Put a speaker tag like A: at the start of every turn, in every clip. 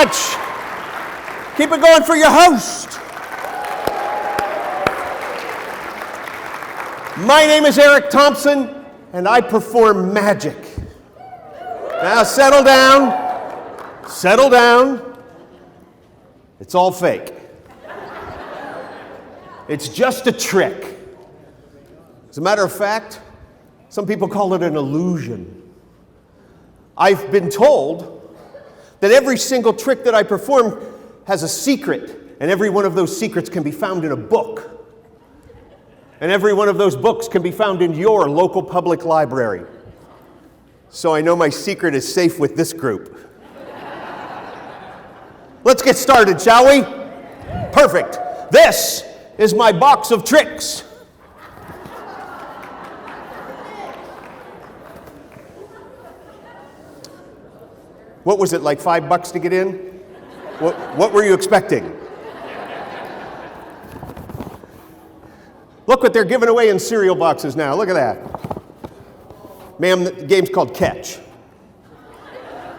A: much. Keep it going for your host. My name is Eric Thompson, and I perform magic. Now settle down. Settle down. It's all fake. It's just a trick. As a matter of fact, some people call it an illusion. I've been told that every single trick that I perform has a secret, and every one of those secrets can be found in a book. And every one of those books can be found in your local public library. So I know my secret is safe with this group. Let's get started, shall we? Perfect. This is my box of tricks. What was it, like $5 to get in? What were you expecting? Look what they're giving away in cereal boxes now. Look at that. Ma'am, the game's called catch.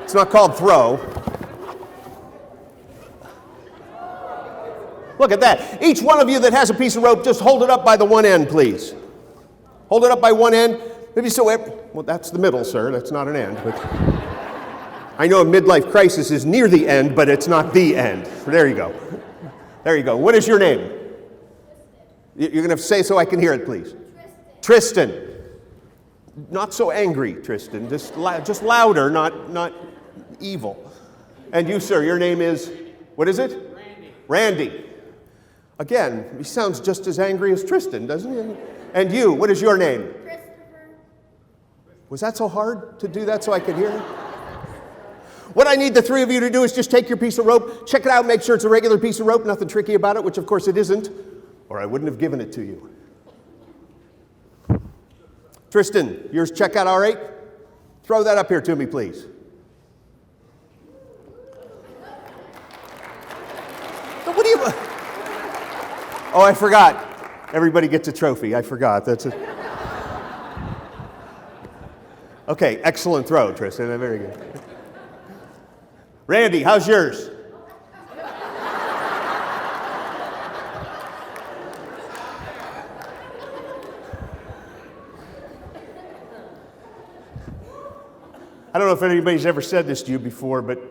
A: It's not called throw. Look at that. Each one of you that has a piece of rope, just hold it up by the one end, please. Hold it up by one end. Maybe so. Well, that's the middle, sir. That's not an end. But I know a midlife crisis is near the end, but it's not the end. There you go. There you go. What is your name? You're going to have to say so I can hear it, please. Tristan. Not so angry, Tristan. Just louder, not evil. And you, sir, your name is, what is it? Randy. Again, he sounds just as angry as Tristan, doesn't he? And you, what is your name? Christopher. Was that so hard to do that so I could hear it? What I need the three of you to do is just take your piece of rope, check it out, make sure it's a regular piece of rope, nothing tricky about it, which of course it isn't, or I wouldn't have given it to you. Tristan, yours check out all right? Throw that up here to me, please. What do you... Oh, I forgot. Everybody gets a trophy. I forgot. That's it. Okay, excellent throw, Tristan. Very good. Randy, how's yours? I don't know if anybody's ever said this to you before, but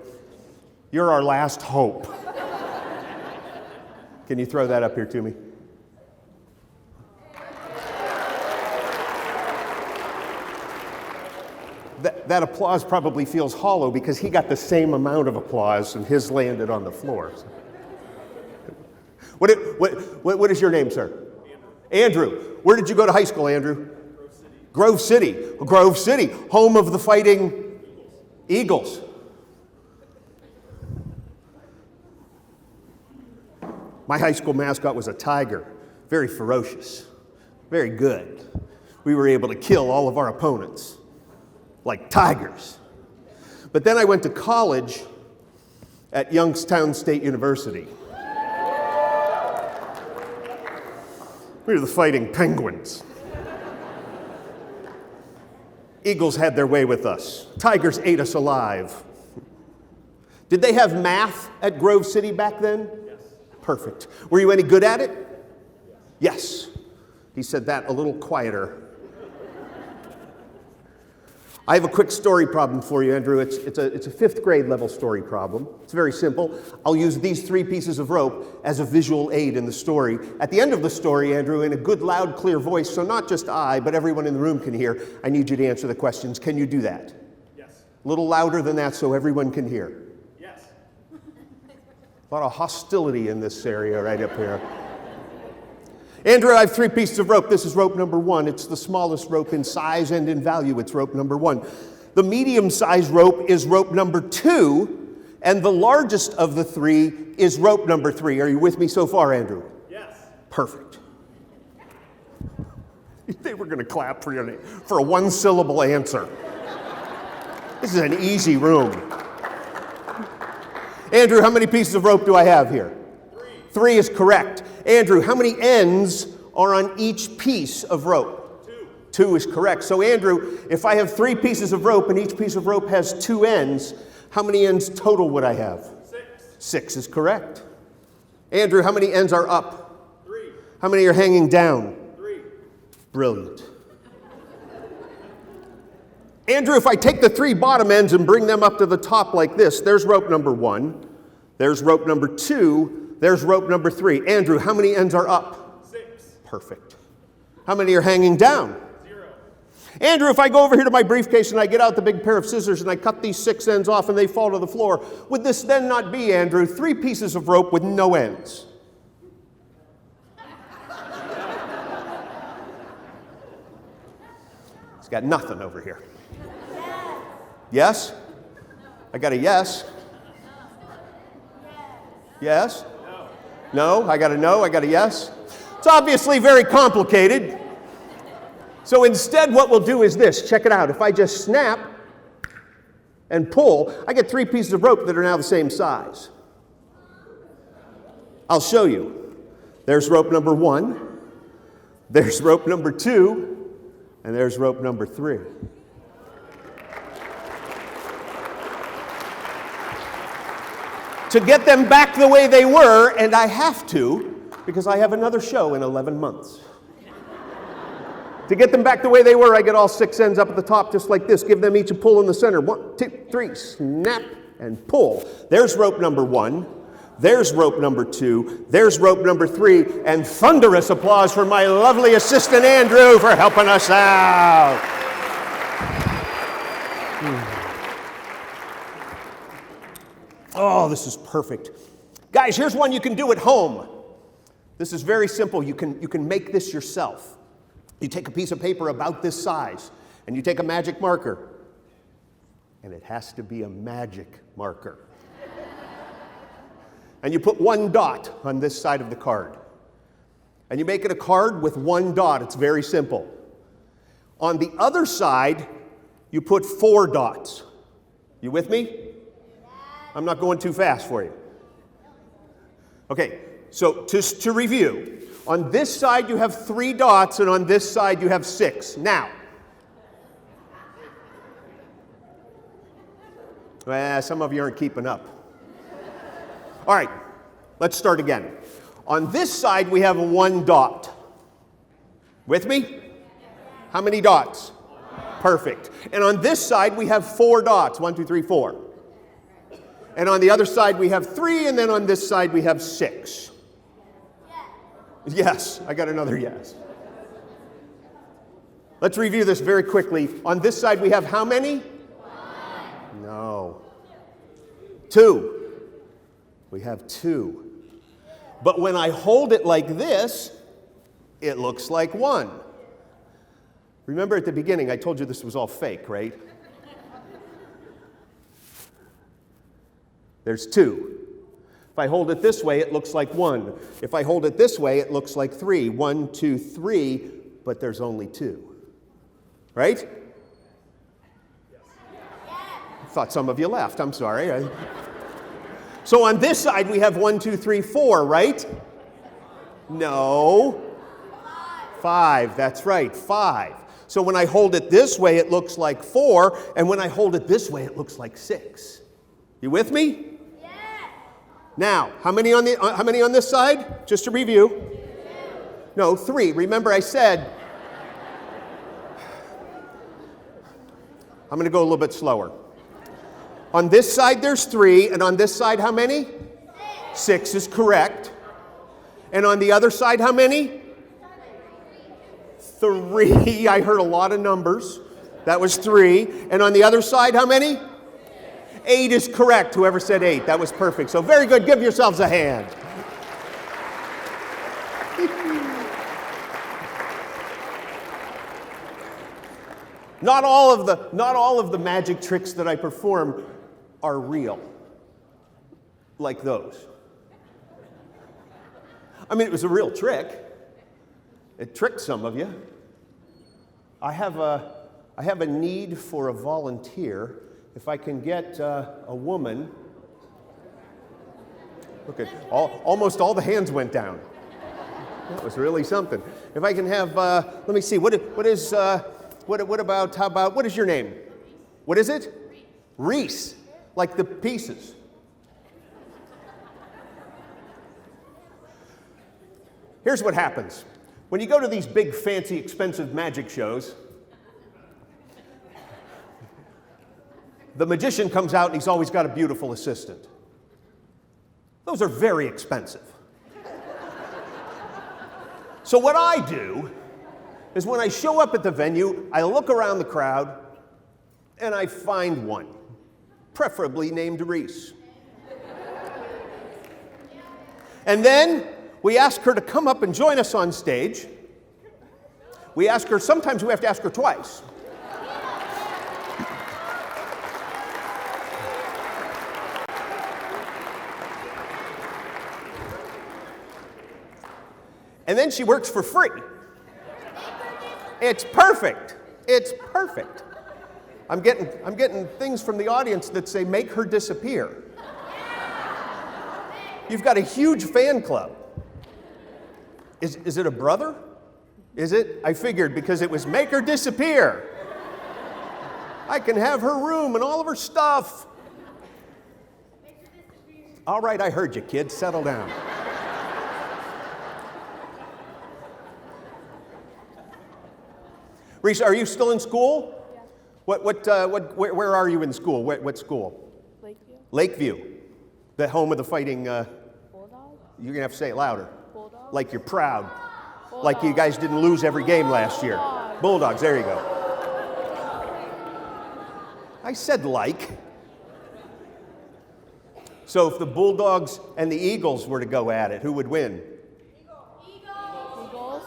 A: you're our last hope. Can you throw that up here to me? That applause probably feels hollow because he got the same amount of applause and his landed on the floor. What is your name, sir? Andrew. Where did you go to high school, Andrew? Grove City. Grove City, home of the Fighting Eagles. My high school mascot was a tiger, very ferocious, very good. We were able to kill all of our opponents, like tigers. But then I went to college at Youngstown State University. We were the Fighting Penguins. Eagles had their way with us. Tigers ate us alive. Did they have math at Grove City back then? Yes. Perfect. Were you any good at it? Yes. He said that a little quieter. I have a quick story problem for you, Andrew. It's a fifth grade level story problem. It's very simple. I'll use these three pieces of rope as a visual aid in the story. At the end of the story, Andrew, in a good, loud, clear voice, so not just I, but everyone in the room can hear, I need you to answer the questions. Can you do that? Yes. A little louder than that so everyone can hear. Yes. A lot of hostility in this area right up here. Andrew, I have three pieces of rope. This is rope number one. It's the smallest rope in size and in value. It's rope number one. The medium-sized rope is rope number two, and the largest of the three is rope number three. Are you with me so far, Andrew? Yes. Perfect. They were going to clap for a one-syllable answer. This is an easy room. Andrew, how many pieces of rope do I have here? Three is correct. Andrew, how many ends are on each piece of rope? Two is correct. So Andrew, if I have three pieces of rope and each piece of rope has two ends, how many ends total would I have? 6. 6 is correct. Andrew, how many ends are up?
B: 3.
A: How many are hanging down?
B: 3.
A: Brilliant. Andrew, if I take the 3 bottom ends and bring them up to the top like this, there's rope number 1, there's rope number 2, there's rope number 3. Andrew, how many ends are up?
B: 6.
A: Perfect. How many are hanging down?
B: 0.
A: Andrew, if I go over here to my briefcase and I get out the big pair of scissors and I cut these 6 ends off and they fall to the floor, would this then not be, Andrew, 3 pieces of rope with no ends? He's got nothing over here. Yes? I got a yes. Yes? No? I got a no, I got a yes. It's obviously very complicated. So instead what we'll do is this. Check it out. If I just snap and pull, I get 3 pieces of rope that are now the same size. I'll show you. There's rope number 1. There's rope number 2. And there's rope number 3. To get them back the way they were, and I have to, because I have another show in 11 months. To get them back the way they were, I get all 6 ends up at the top just like this. Give them each a pull in the center. 1, 2, 3, snap and pull. There's rope number 1. There's rope number 2. There's rope number 3. And thunderous applause for my lovely assistant Andrew for helping us out. Oh, this is perfect. Guys, here's one you can do at home. This is very simple. You can make this yourself. You take a piece of paper about this size, and you take a magic marker. And it has to be a magic marker. And you put 1 dot on this side of the card. And you make it a card with 1 dot. It's very simple. On the other side, you put 4 dots. You with me? I'm not going too fast for you. Okay, so just to review, on this side you have 3 dots, and on this side you have 6. Now, some of you aren't keeping up. All right, let's start again. On this side we have 1 dot. With me? How many dots? Perfect. And on this side we have 4 dots. 1, 2, 3, 4. And on the other side we have 3, and then on this side we have 6. Yes, I got another yes. Let's review this very quickly. On this side we have how many? 1. No. 2. We have 2. But when I hold it like this, it looks like 1. Remember at the beginning I told you this was all fake, right? There's 2. If I hold it this way, it looks like 1. If I hold it this way, it looks like 3. 1, 2, 3, but there's only 2. Right? I thought some of you laughed. I'm sorry. So on this side, we have 1, 2, 3, 4, right? No. 5. That's right, 5. So when I hold it this way, it looks like 4, and when I hold it this way, it looks like 6. You with me? Now, how many on this side? Just to review.
B: 2.
A: No, 3. Remember I said, I'm going to go a little bit slower. On this side there's 3, and on this side how many? 6 is correct. And on the other side how many? 3. I heard a lot of numbers. That was 3. And on the other side how many? 8 is correct. Whoever said 8, that was perfect. So very good. Give yourselves a hand. Not all of the magic tricks that I perform are real, like those. I mean, it was a real trick. It tricked some of you. I have a need for a volunteer. If I can get a woman. Look at almost all the hands went down. That was really something. If I can have, let me see. What is your name? What is it? Reese. Like the pieces. Here's what happens. When you go to these big, fancy, expensive magic shows, the magician comes out and he's always got a beautiful assistant. Those are very expensive. So what I do is when I show up at the venue, I look around the crowd and I find one, preferably named Reese. And then we ask her to come up and join us on stage. We ask her, sometimes we have to ask her twice. And then she works for free. It's perfect. It's perfect. I'm getting things from the audience that say, make her disappear. You've got a huge fan club. Is it a brother? Is it? I figured because it was make her disappear. I can have her room and all of her stuff. All right, I heard you, kid. Settle down. Reese, are you still in school? Yeah. Where are you in school? What school?
B: Lakeview.
A: Lakeview, the home of the fighting.
B: Bulldog?
A: You're gonna have to say it louder.
B: Bulldog?
A: Like you're proud.
B: Bulldog.
A: Like you guys didn't lose every game last year. Bulldogs, there you go. I said like. So if the Bulldogs and the Eagles were to go at it, who would win?
B: Eagles.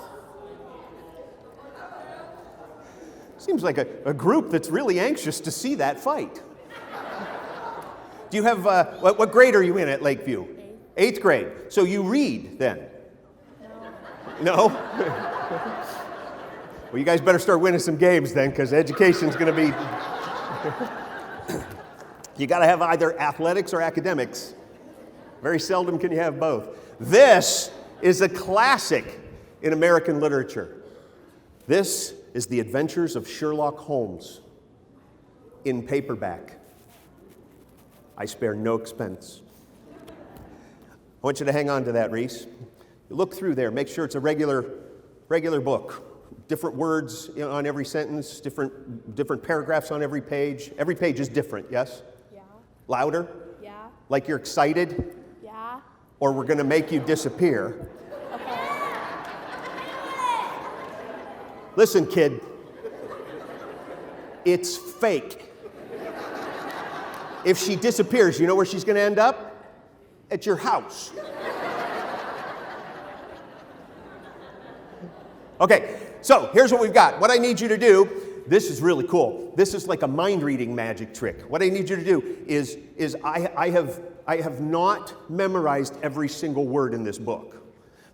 A: Seems like a group that's really anxious to see that fight. Do you have, what grade are you in at Lakeview? Eighth grade. So you read then? No? Well, you guys better start winning some games then, because education's going to be... You got to have either athletics or academics. Very seldom can you have both. This is a classic in American literature. This is The Adventures of Sherlock Holmes in paperback. I spare no expense. I want you to hang on to that, Reese. Look through there. Make sure it's a regular book. Different words on every sentence, different paragraphs on every page. Every page is different, yes?
B: Yeah.
A: Louder?
B: Yeah.
A: Like you're excited?
B: Yeah.
A: Or we're going to make you disappear.
B: Okay.
A: Listen, kid. It's fake. If she disappears, you know where she's going to end up? At your house. Okay, so here's what we've got. What I need you to do, this is really cool. This is like a mind-reading magic trick. What I need you to do is I have not memorized every single word in this book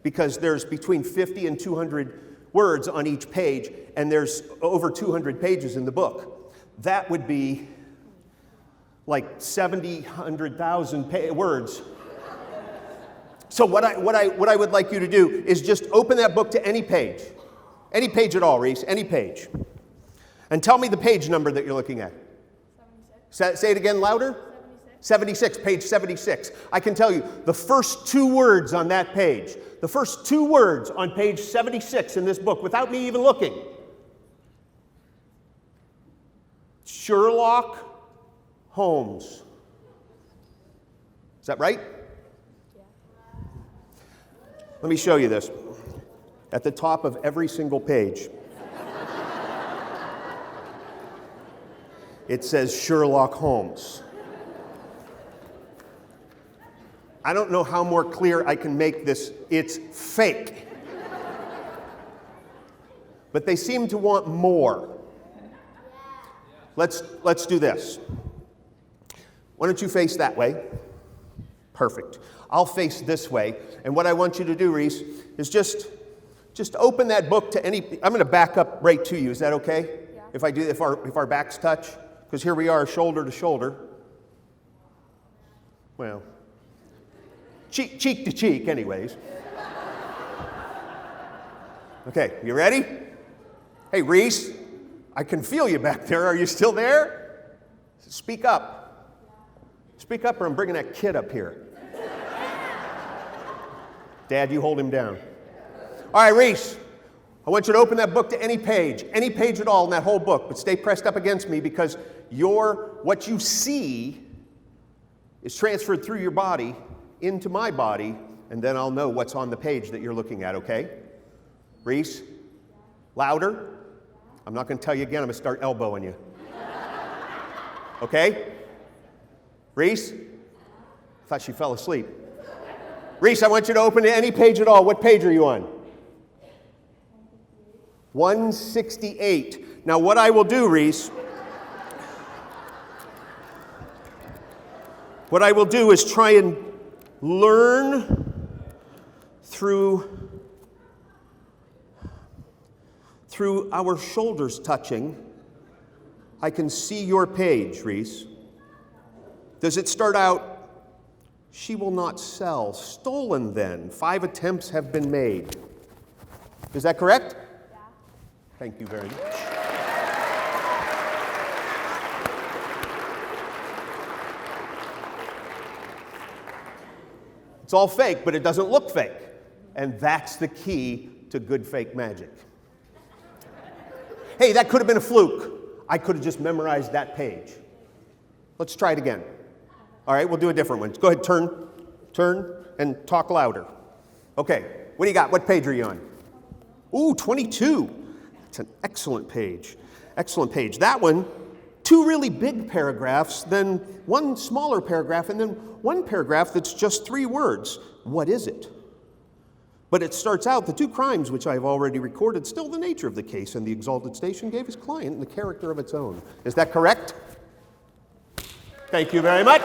A: because there's between 50 and 200 words on each page, and there's over 200 pages in the book. That would be like 100,000 words. So what I would like you to do is just open that book to any page at all, Reese, any page, and tell me the page number that you're looking at. 76. Say it again louder. 76, page 76. I can tell you the first two words on that page, the first two words on page 76 in this book, without me even looking. Sherlock Holmes. Is that right? Let me show you this. At the top of every single page, it says Sherlock Holmes. I don't know how more clear I can make this. It's fake. But they seem to want more. Let's do this. Why don't you face that way? Perfect. I'll face this way. And what I want you to do, Reese, is just open that book to any... I'm going to back up right to you. Is that okay?
B: Yeah.
A: If our backs touch? Because here we are, shoulder to shoulder. Well, cheek to cheek, anyways. Okay, you ready? Hey, Reese, I can feel you back there. Are you still there? Speak up. Speak up or I'm bringing that kid up here. Dad, you hold him down. All right, Reese, I want you to open that book to any page at all in that whole book, but stay pressed up against me because what you see is transferred through your body into my body, and then I'll know what's on the page that you're looking at, okay? Reese, louder. I'm not going to tell you again. I'm going to start elbowing you. Okay? Reese? I thought she fell asleep. Reese, I want you to open to any page at all. What page are you on? 168. Now, what I will do, Reese, what I will do is try and learn through our shoulders touching. I can see your page, Reese. Does it start out, she will not sell, stolen then, 5 attempts have been made. Is that correct?
B: Yeah.
A: Thank you very much. It's all fake, but it doesn't look fake. And that's the key to good fake magic. Hey, that could have been a fluke. I could have just memorized that page. Let's try it again. All right, we'll do a different one. Go ahead, turn, and talk louder. Okay, what do you got? What page are you on? Ooh, 22. That's an excellent page. Excellent page. That one, 2 really big paragraphs, then 1 smaller paragraph, and then 1 paragraph that's just 3 words. What is it? But it starts out, the 2 crimes which I have already recorded, still the nature of the case, and the exalted station gave his client the character of its own. Is that correct? Thank you very much.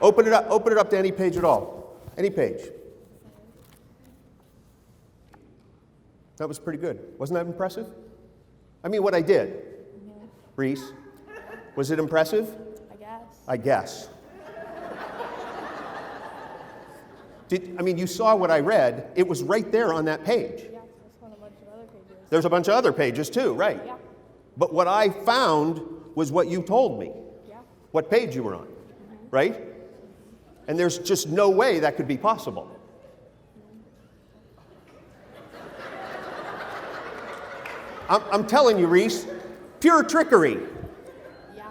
A: Open it up to any page at all. Any page. That was pretty good. Wasn't that impressive? I mean, what I did.
B: Mm-hmm.
A: Reese, was it impressive? I guess. You saw what I read. It was right there on that page.
B: Yeah, there's a bunch of other pages.
A: There's a bunch of other pages too, right?
B: Yeah.
A: But what I found was what you told me.
B: Yeah.
A: What page you were on, right? And there's just no way that could be possible. I'm telling you, Reese, pure trickery.
B: Yeah.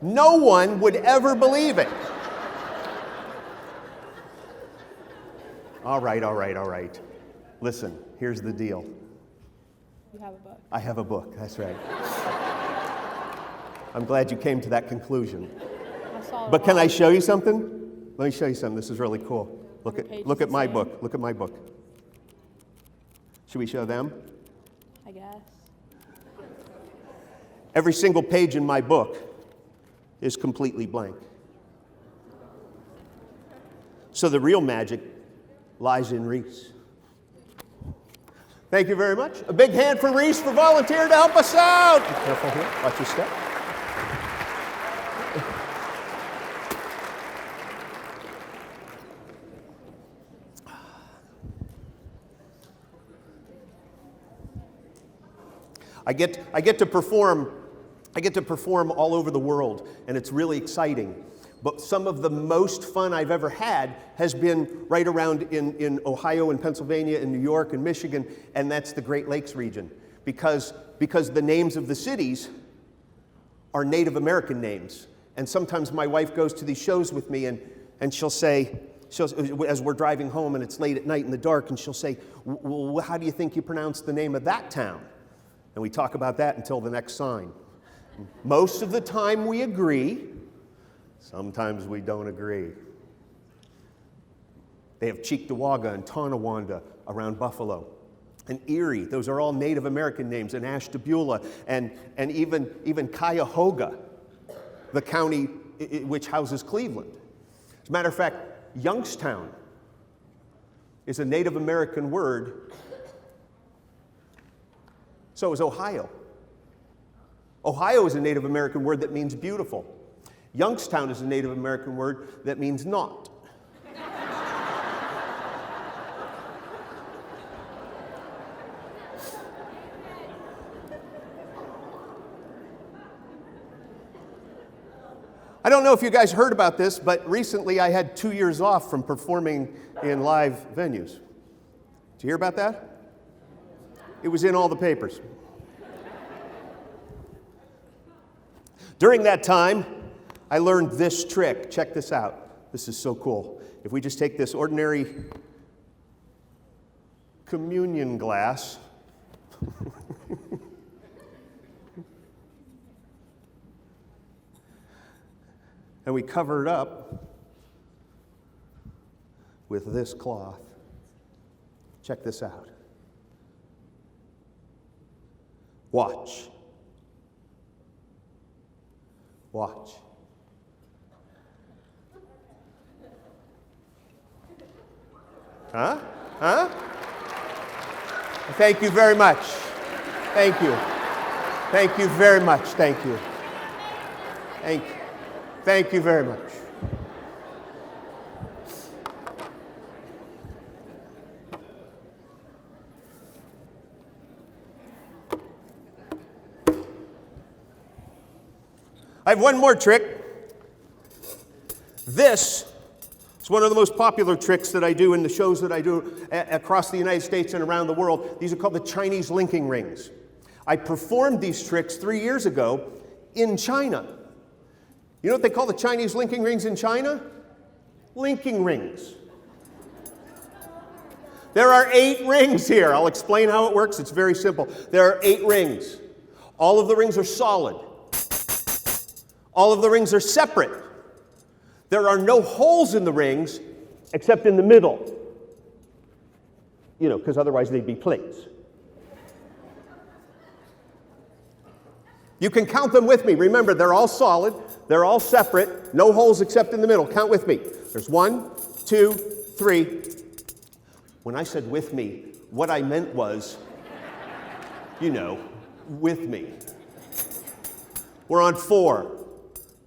A: No one would ever believe it. All right. Listen, here's the deal.
B: You have a book.
A: I have a book, that's right. I'm glad you came to that conclusion.
B: I saw it.
A: But can I show you something? Let me show you something. This is really cool. Look
B: Every page
A: at
B: is the
A: my
B: same.
A: book. Look at my book. Should we show them?
B: I guess.
A: Every single page in my book is completely blank. So the real magic lies in Reese. Thank you very much. A big hand for Reese for volunteering to help us out. Be careful here. Watch your step. I get to perform all over the world, and it's really exciting. But some of the most fun I've ever had has been right around in Ohio and Pennsylvania and New York and Michigan, and that's the Great Lakes region. Because the names of the cities are Native American names. And sometimes my wife goes to these shows with me, and she'll say, as we're driving home and it's late at night in the dark, and she'll say, well, how do you think you pronounce the name of that town? And we talk about that until the next sign. Most of the time we agree. Sometimes we don't agree. They have Cheektowaga and Tonawanda around Buffalo. And Erie, those are all Native American names, and Ashtabula, and even Cuyahoga, the county which houses Cleveland. As a matter of fact, Youngstown is a Native American word. So is Ohio. Ohio is a Native American word that means beautiful. Youngstown is a Native American word that means not. I don't know if you guys heard about this, but recently I had 2 years off from performing in live venues. Did you hear about that? It was in all the papers. During that time, I learned this trick. Check this out. This is so cool. If we just take this ordinary communion glass, and we cover it up with this cloth. Check this out. Watch. Watch. Huh? Huh? Thank you very much. Thank you. Thank you very much. Thank you. Thank you. Thank you very much. I have one more trick. This is one of the most popular tricks that I do in the shows that I do across the United States and around the world. These are called the Chinese linking rings. I performed these tricks 3 years ago in China. You know what they call the Chinese linking rings in China? Linking rings. There are 8 rings here. I'll explain how it works. It's very simple. There are 8 rings. All of the rings are solid. All of the rings are separate. There are no holes in the rings except in the middle. You know, because otherwise they'd be plates. You can count them with me. Remember, they're all solid. They're all separate. No holes except in the middle. Count with me. There's 1, 2, 3. When I said with me, what I meant was, you know, with me. We're on 4.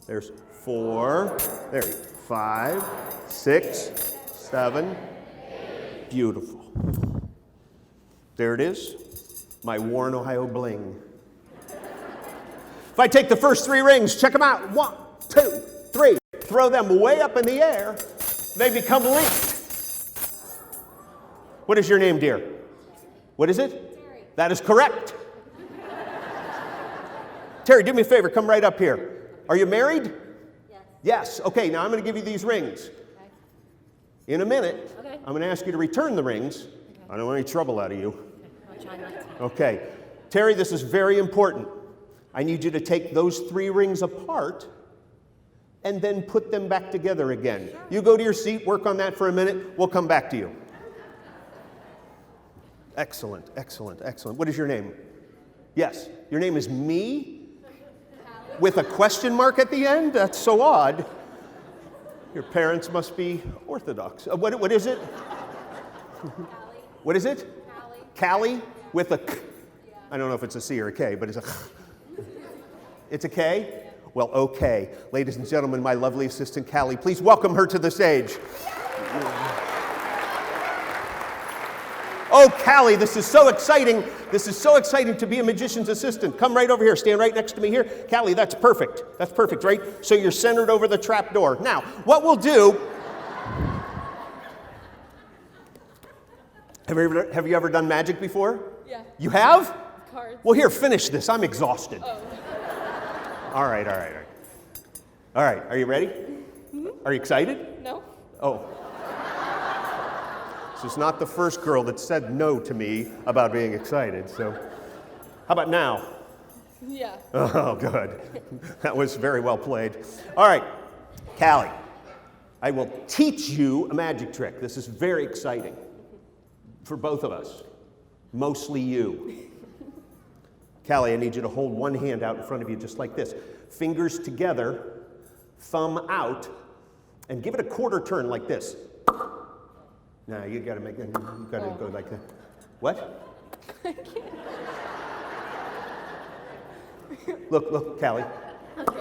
A: There's 4. There you go. 5, 6, 7. Beautiful. There it is. My Warren, Ohio bling. If I take the first 3 rings, check them out. 1, 2, 3. Throw them way up in the air. They become linked. What is your name, dear? What is it?
B: Terry.
A: That is correct. Terry, do me a favor. Come right up here. Are you married?
B: Yes.
A: Yes. Okay, now I'm going to give you these rings.
B: Okay.
A: In a minute,
B: Okay.
A: I'm going to ask you to return the rings.
B: Okay.
A: I don't want any trouble out of you.
B: I'll try not to.
A: Okay. Terry, this is very important. I need you to take those 3 rings apart and then put them back together again.
B: Sure.
A: You go to your seat, work on that for a minute. We'll come back to you. Excellent, excellent, excellent. What is your name? Yes. Your name is me? With a question mark at the end? That's so odd. Your parents must be Orthodox. What is it? What is it? Callie? With a K? I don't know if it's a C or a K, but it's a It's a K? Well, okay. Ladies and gentlemen, my lovely assistant, Callie, please welcome her to the stage. Oh, Callie, this is so exciting. This is so exciting to be a magician's assistant. Come right over here. Stand right next to me here. Callie, that's perfect. That's perfect, right? So you're centered over the trap door. Now, what we'll do... Have you ever done magic before?
B: Yeah.
A: You have?
B: Cards.
A: Well, here, finish this. I'm exhausted.
B: Oh.
A: All right. All right, are you ready? Mm-hmm. Are you excited?
B: No.
A: Oh. This is not the first girl that said no to me about being excited, so. How about now?
B: Yeah.
A: Oh, good. That was very well played. All right, Callie, I will teach you a magic trick. This is very exciting for both of us, mostly you. Callie, I need you to hold one hand out in front of you just like this. Fingers together, thumb out, and give it a quarter turn like this. No, you gotta make it, you gotta go like that. What?
B: I can't.
A: Look, Callie.
B: Okay.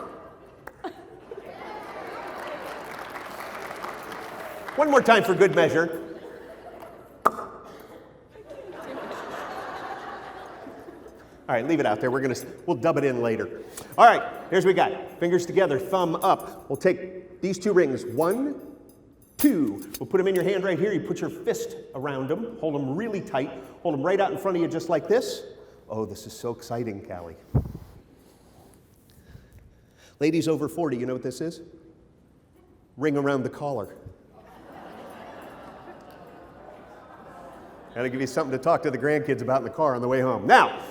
A: One more time for good measure. All right, leave it out there. We'll dub it in later. All right, here's what we got. Fingers together, thumb up. We'll take these 2 rings. 1, 2. We'll put them in your hand right here. You put your fist around them. Hold them really tight. Hold them right out in front of you just like this. Oh, this is so exciting, Callie. Ladies over 40, you know what this is? Ring around the collar. Gotta give you something to talk to the grandkids about in the car on the way home. Now,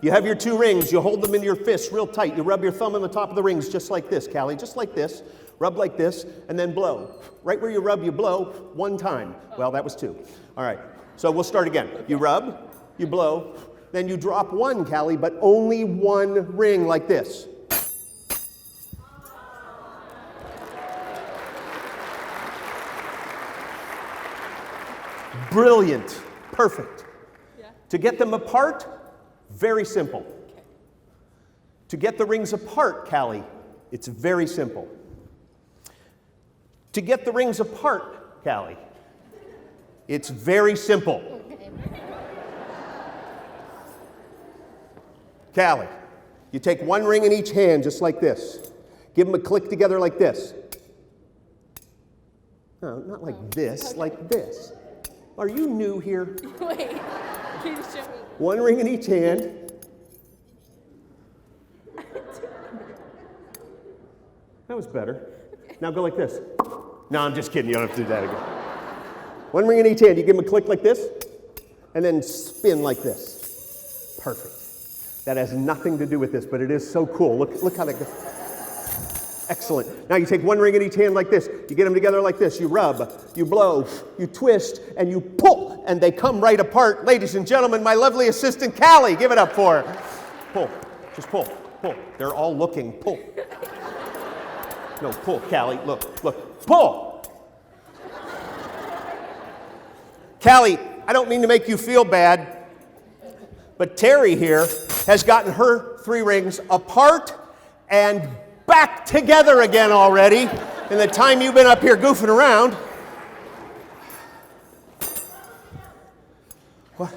A: you have your 2 rings. You hold them in your fists real tight. You rub your thumb on the top of the rings just like this, Callie, just like this. Rub like this, and then blow. Right where you rub, you blow 1 time. Well, that was 2. All right, so we'll start again. You rub, you blow, then you drop 1, Callie, but only 1 ring like this. Brilliant. Perfect.
B: Yeah.
A: To get them apart, very simple.
B: Okay.
A: To get the rings apart, Callie, it's very simple. To get the rings apart, Callie, it's very simple.
B: Okay.
A: Callie, you take 1 ring in each hand just like this. Give them a click together like this. No, not like this,
B: okay.
A: like this. Are you new here?
B: Wait. Can you show me?
A: 1 ring in each hand. That was better. Now go like this. No, I'm just kidding. You don't have to do that again. 1 ring in each hand. You give them a click like this, and then spin like this. Perfect. That has nothing to do with this, but it is so cool. Look how that goes. Excellent. Now you take 1 ring in each hand like this. You get them together like this. You rub, you blow, you twist, and you pull, and they come right apart. Ladies and gentlemen, my lovely assistant, Callie. Give it up for her. Pull. Just pull. Pull. They're all looking. Pull. No, pull, Callie. Look. Pull. Callie, I don't mean to make you feel bad, but Terry here has gotten her 3 rings apart and back together again already in the time you've been up here goofing around. What?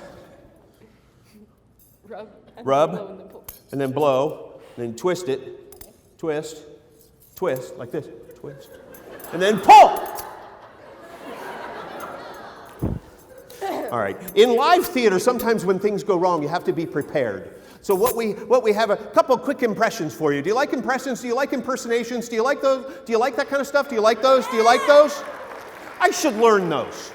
A: Rub, and then blow, and then twist it, twist, like this, twist, and then pull. All right. In live theater, sometimes when things go wrong, you have to be prepared. So what we have a couple quick impressions for you. Do you like impressions? Do you like impersonations? Do you like those? Do you like that kind of stuff? Do you like those? Do you like those? I should learn those.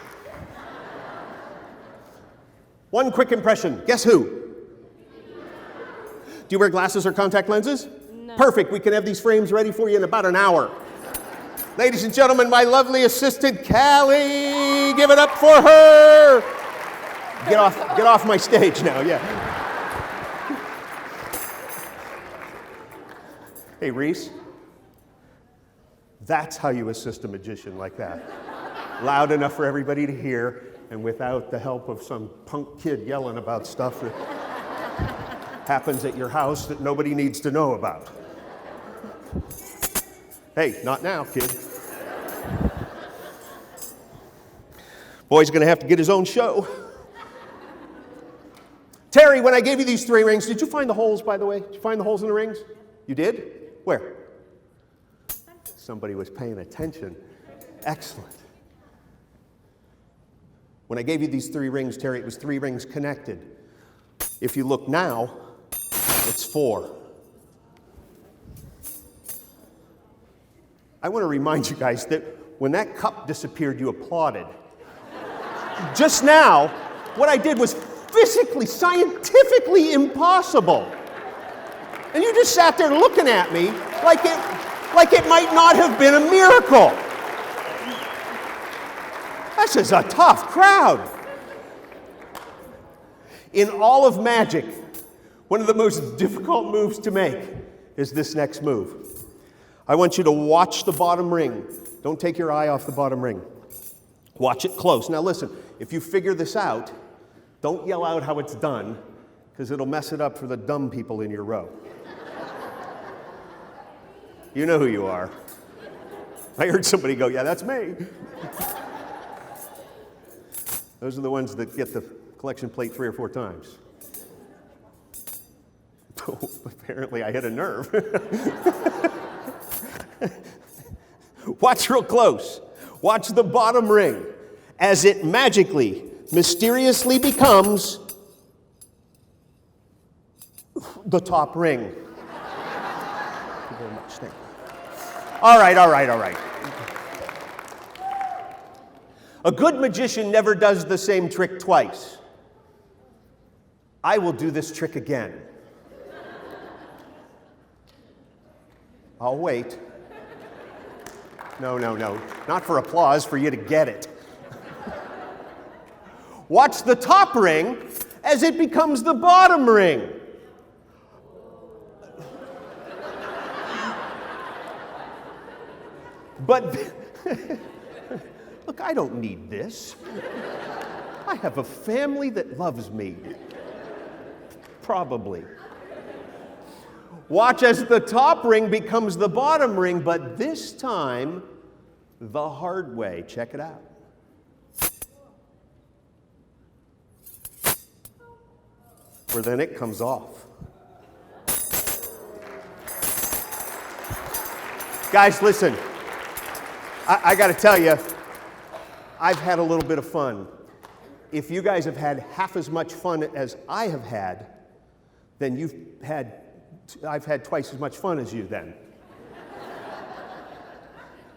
A: 1 quick impression. Guess who? Do you wear glasses or contact lenses?
B: No.
A: Perfect. We can have these frames ready for you in about an hour. Ladies and gentlemen, my lovely assistant, Callie. Give it up for her. Get off my stage now, yeah. Hey, Reese. That's how you assist a magician like that. Loud enough for everybody to hear, and without the help of some punk kid yelling about stuff that happens at your house that nobody needs to know about. Hey, not now, kid. Boy's gonna have to get his own show. Terry, when I gave you these 3 rings, did you find the holes, by the way? Did you find the holes in the rings? You did? Where? Somebody was paying attention. Excellent. When I gave you these 3 rings, Terry, it was 3 rings connected. If you look now, it's 4. I want to remind you guys that when that cup disappeared, you applauded. Just now, what I did was physically, scientifically impossible. And you just sat there looking at me like it might not have been a miracle. This is a tough crowd. In all of magic, one of the most difficult moves to make is this next move. I want you to watch the bottom ring. Don't take your eye off the bottom ring. Watch it close. Now listen, if you figure this out, don't yell out how it's done, because it'll mess it up for the dumb people in your row. You know who you are. I heard somebody go, yeah, that's me. Those are the ones that get the collection plate 3 or 4 times. Apparently I hit a nerve. Watch real close. Watch the bottom ring as it magically, mysteriously becomes the top ring. Thank you very much. Thank you. All right. A good magician never does the same trick twice. I will do this trick again. I'll wait. No. Not for applause, for you to get it. Watch the top ring as it becomes the bottom ring. But, look, I don't need this. I have a family that loves me. Probably. Watch as the top ring becomes the bottom ring, but this time, the hard way. Check it out. Where then it comes off. Guys, listen. I got to tell you, I've had a little bit of fun. If you guys have had half as much fun as I have had, then I've had twice as much fun as you then.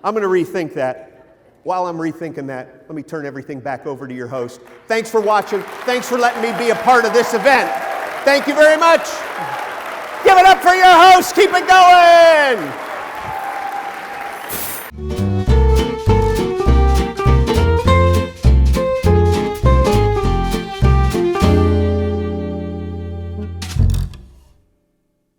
A: I'm going to rethink that. While I'm rethinking that, let me turn everything back over to your host. Thanks for watching. Thanks for letting me be a part of this event. Thank you very much. Give it up for your host. Keep it going.